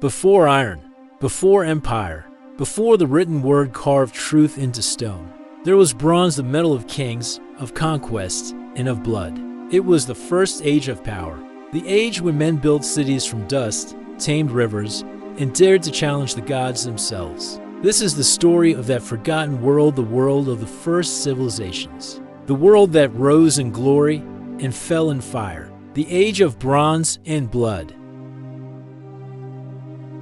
Before iron, before empire, before the written word carved truth into stone, there was bronze, the metal of kings, of conquest, and of blood. It was the first age of power, the age when men built cities from dust, tamed rivers, and dared to challenge the gods themselves. This is the story of that forgotten world, the world of the first civilizations, the world that rose in glory and fell in fire, the age of bronze and blood.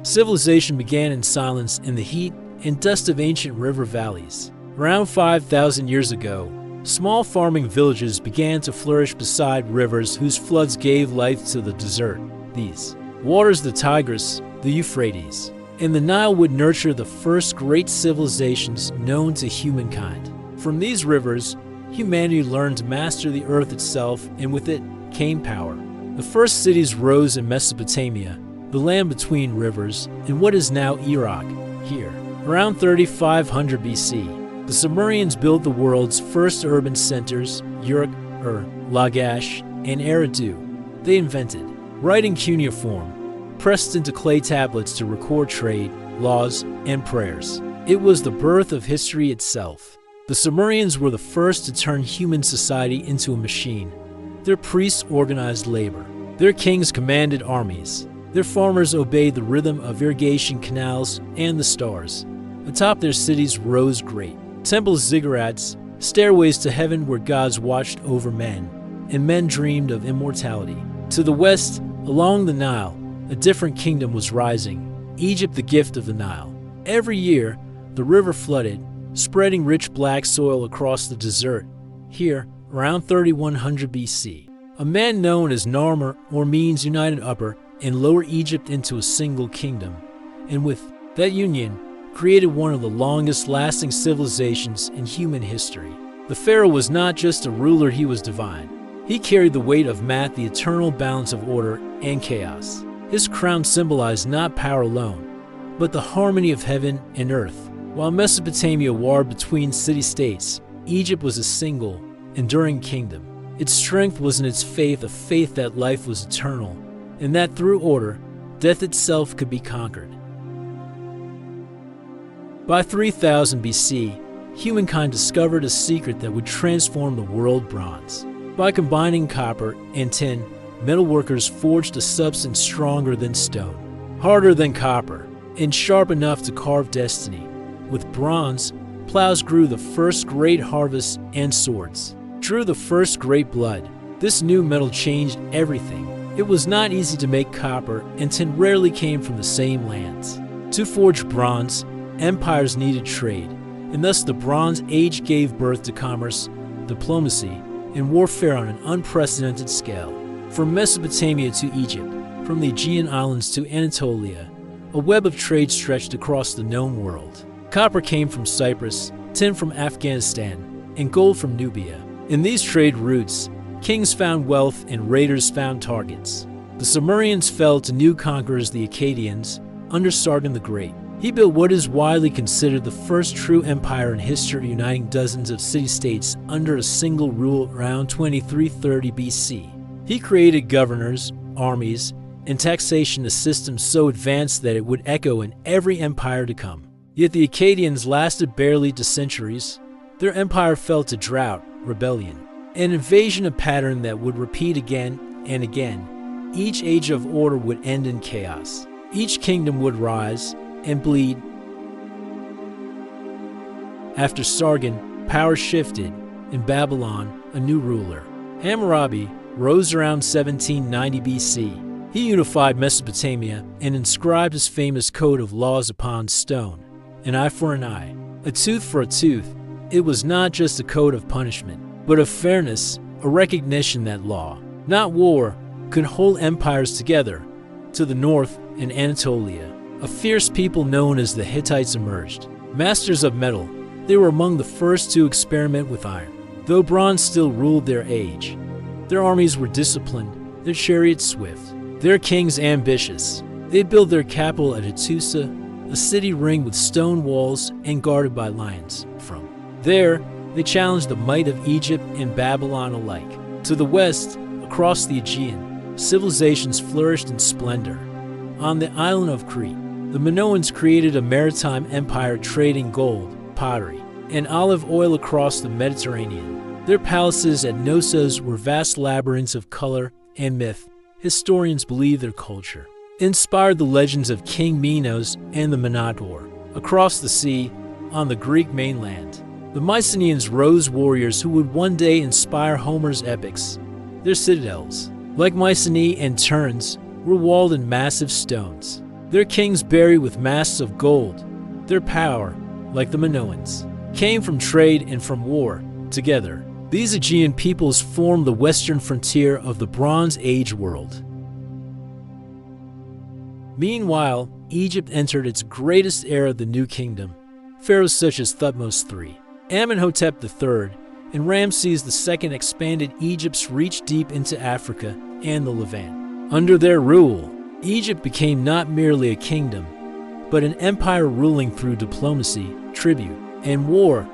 Civilization began in silence in the heat and dust of ancient river valleys. Around 5,000 years ago, small farming villages began to flourish beside rivers whose floods gave life to the desert. These waters, the Tigris, the Euphrates, and the Nile, would nurture the first great civilizations known to humankind. From these rivers, humanity learned to master the earth itself, and with it came power. The first cities rose in Mesopotamia, the land between rivers, in what is now Iraq. Here, around 3500 BC, the Sumerians built the world's first urban centers, Uruk, Lagash, and Eridu. They invented writing cuneiform, pressed into clay tablets to record trade, laws, and prayers. It was the birth of history itself. The Sumerians were the first to turn human society into a machine. Their priests organized labor. Their kings commanded armies. Their farmers obeyed the rhythm of irrigation canals and the stars. Atop their cities rose great temples, ziggurats, stairways to heaven where gods watched over men, and men dreamed of immortality. To the west, along the Nile, a different kingdom was rising, Egypt, the gift of the Nile. Every year, the river flooded, spreading rich black soil across the desert. Here, around 3100 BC, a man known as Narmer, or means united Upper and Lower Egypt into a single kingdom, and with that union, created one of the longest-lasting civilizations in human history. The pharaoh was not just a ruler, he was divine. He carried the weight of math, the eternal balance of order and chaos. His crown symbolized not power alone, but the harmony of heaven and earth. While Mesopotamia warred between city-states, Egypt was a single, enduring kingdom. Its strength was in its faith, a faith that life was eternal, and that through order, death itself could be conquered. By 3000 BC, humankind discovered a secret that would transform the world: bronze. By combining copper and tin, metalworkers forged a substance stronger than stone, harder than copper, and sharp enough to carve destiny. With bronze, plows grew the first great harvests, and swords drew the first great blood. This new metal changed everything. It was not easy to make copper, and tin rarely came from the same lands. To forge bronze, empires needed trade, and thus the Bronze Age gave birth to commerce, diplomacy, and warfare on an unprecedented scale. From Mesopotamia to Egypt, from the Aegean Islands to Anatolia, a web of trade stretched across the known world. Copper came from Cyprus, tin from Afghanistan, and gold from Nubia. In these trade routes, kings found wealth and raiders found targets. The Sumerians fell to new conquerors, the Akkadians, under Sargon the Great. He built what is widely considered the first true empire in history, uniting dozens of city-states under a single rule around 2330 BC. He created governors, armies, and taxation, a system so advanced that it would echo in every empire to come. Yet the Akkadians lasted barely 2 centuries. Their empire fell to drought, rebellion, an invasion, a pattern that would repeat again and again. Each age of order would end in chaos. Each kingdom would rise and bleed. After Sargon, power shifted. In Babylon, a new ruler, Hammurabi, rose around 1790 BC. He unified Mesopotamia and inscribed his famous code of laws upon stone: an eye for an eye, a tooth for a tooth. It was not just a code of punishment, but of fairness, a recognition that law, not war, could hold empires together. To the north, in Anatolia, a fierce people known as the Hittites emerged. Masters of metal, they were among the first to experiment with iron, though bronze still ruled their age. Their armies were disciplined, their chariots swift, their kings ambitious. They built their capital at Hattusa, a city ringed with stone walls and guarded by lions. From there, they challenged the might of Egypt and Babylon alike. To the west, across the Aegean, civilizations flourished in splendor. On the island of Crete, the Minoans created a maritime empire trading gold, pottery, and olive oil across the Mediterranean. Their palaces at Knossos were vast labyrinths of color and myth. Historians believe their culture inspired the legends of King Minos and the Minotaur. Across the sea, on the Greek mainland, the Mycenaeans rose warriors who would one day inspire Homer's epics. Their citadels, like Mycenae and Turns, were walled in massive stones, their kings buried with masks of gold. Their power, like the Minoans, came from trade and from war. Together, these Aegean peoples formed the western frontier of the Bronze Age world. Meanwhile, Egypt entered its greatest era of the New Kingdom. Pharaohs such as Thutmose III, Amenhotep III, and Ramses II expanded Egypt's reach deep into Africa and the Levant. Under their rule, Egypt became not merely a kingdom, but an empire ruling through diplomacy, tribute, and war.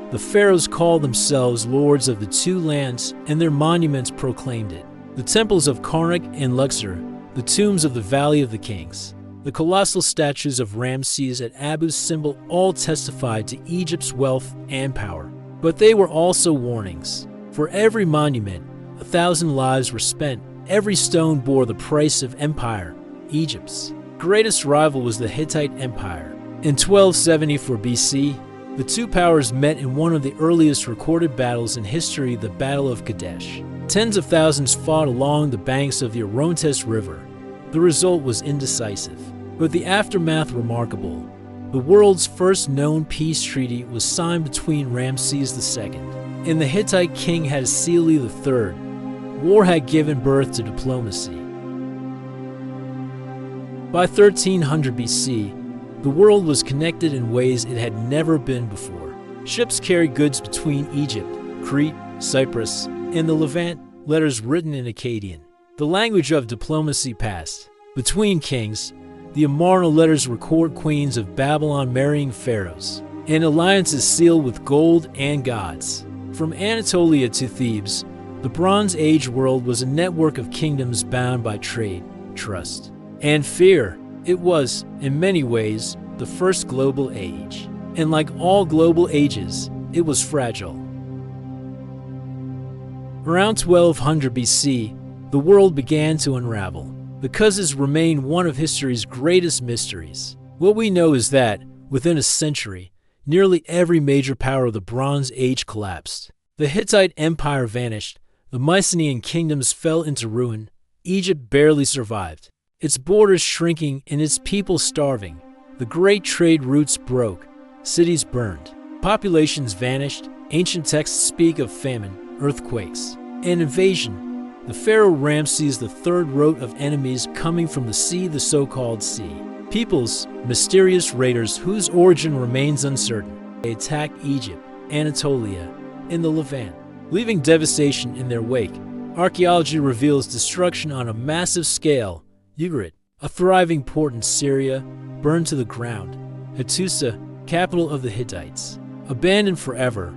The pharaohs called themselves lords of the two lands, and their monuments proclaimed it. The temples of Karnak and Luxor, the tombs of the Valley of the Kings, the colossal statues of Ramses at Abu Simbel all testified to Egypt's wealth and power. But they were also warnings. For every monument, 1,000 lives were spent. Every stone bore the price of empire. Egypt's greatest rival was the Hittite Empire. In 1274 BC, the two powers met in one of the earliest recorded battles in history, the Battle of Kadesh. Tens of thousands fought along the banks of the Orontes River. The result was indecisive, but the aftermath remarkable. The world's first known peace treaty was signed between Ramses II and the Hittite king Hattusili III. War had given birth to diplomacy. By 1300 BC, the world was connected in ways it had never been before. Ships carried goods between Egypt, Crete, Cyprus, and the Levant, letters written in Akkadian. The language of diplomacy passed. Between kings, the Amarna letters record queens of Babylon marrying pharaohs, and alliances sealed with gold and gods. From Anatolia to Thebes, the Bronze Age world was a network of kingdoms bound by trade, trust, and fear. It was, in many ways, the first global age. And like all global ages, it was fragile. Around 1200 BC, the world began to unravel. The causes remain one of history's greatest mysteries. What we know is that, within a century, nearly every major power of the Bronze Age collapsed. The Hittite Empire vanished, the Mycenaean kingdoms fell into ruin, Egypt barely survived, its borders shrinking and its people starving. The great trade routes broke, cities burned, populations vanished. Ancient texts speak of famine, earthquakes, and invasion. The pharaoh Ramses III wrote of enemies coming from the sea, the so-called sea. Peoples, mysterious raiders whose origin remains uncertain. They attack Egypt, Anatolia, and the Levant, leaving devastation in their wake. Archaeology reveals destruction on a massive scale. Ugarit, a thriving port in Syria, burned to the ground. Hattusa, capital of the Hittites, abandoned forever.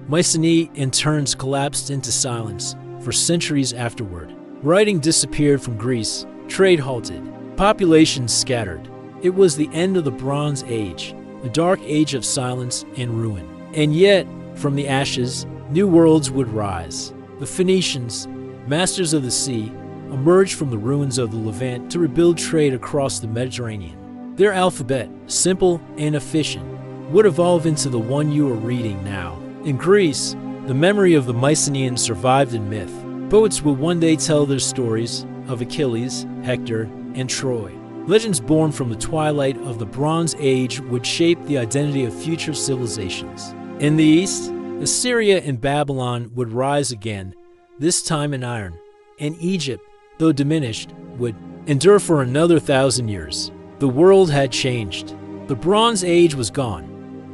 Mycenae in turns collapsed into silence. For centuries afterward, writing disappeared from Greece, trade halted, populations scattered. It was the end of the Bronze Age, the dark age of silence and ruin. And yet, from the ashes, new worlds would rise. The Phoenicians, masters of the sea, emerged from the ruins of the Levant to rebuild trade across the Mediterranean. Their alphabet, simple and efficient, would evolve into the one you are reading now. In Greece, the memory of the Mycenaeans survived in myth. Poets would one day tell their stories of Achilles, Hector, and Troy. Legends born from the twilight of the Bronze Age would shape the identity of future civilizations. In the East, Assyria and Babylon would rise again, this time in iron. And Egypt, though diminished, would endure for another 1,000 years. The world had changed. The Bronze Age was gone,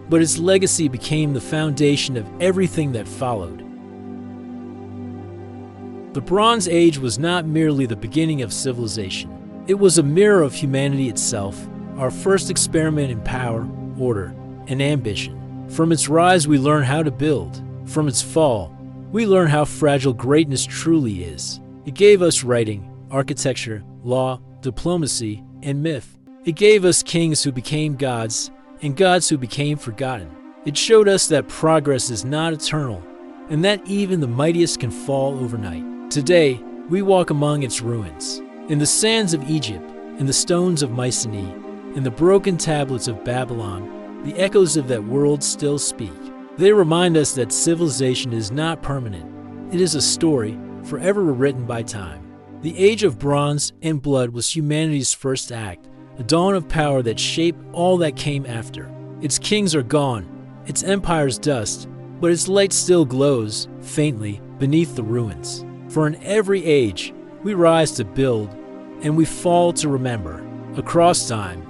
but its legacy became the foundation of everything that followed. The Bronze Age was not merely the beginning of civilization. It was a mirror of humanity itself, our first experiment in power, order, and ambition. From its rise, we learn how to build. From its fall, we learn how fragile greatness truly is. It gave us writing, architecture, law, diplomacy, and myth. It gave us kings who became gods and gods who became forgotten. It showed us that progress is not eternal and that even the mightiest can fall overnight. Today, we walk among its ruins. In the sands of Egypt, in the stones of Mycenae, in the broken tablets of Babylon, the echoes of that world still speak. They remind us that civilization is not permanent. It is a story forever written by time. The Age of Bronze and Blood was humanity's first act, a dawn of power that shaped all that came after. Its kings are gone, its empire's dust, but its light still glows, faintly, beneath the ruins. For in every age, we rise to build, and we fall to remember. Across time,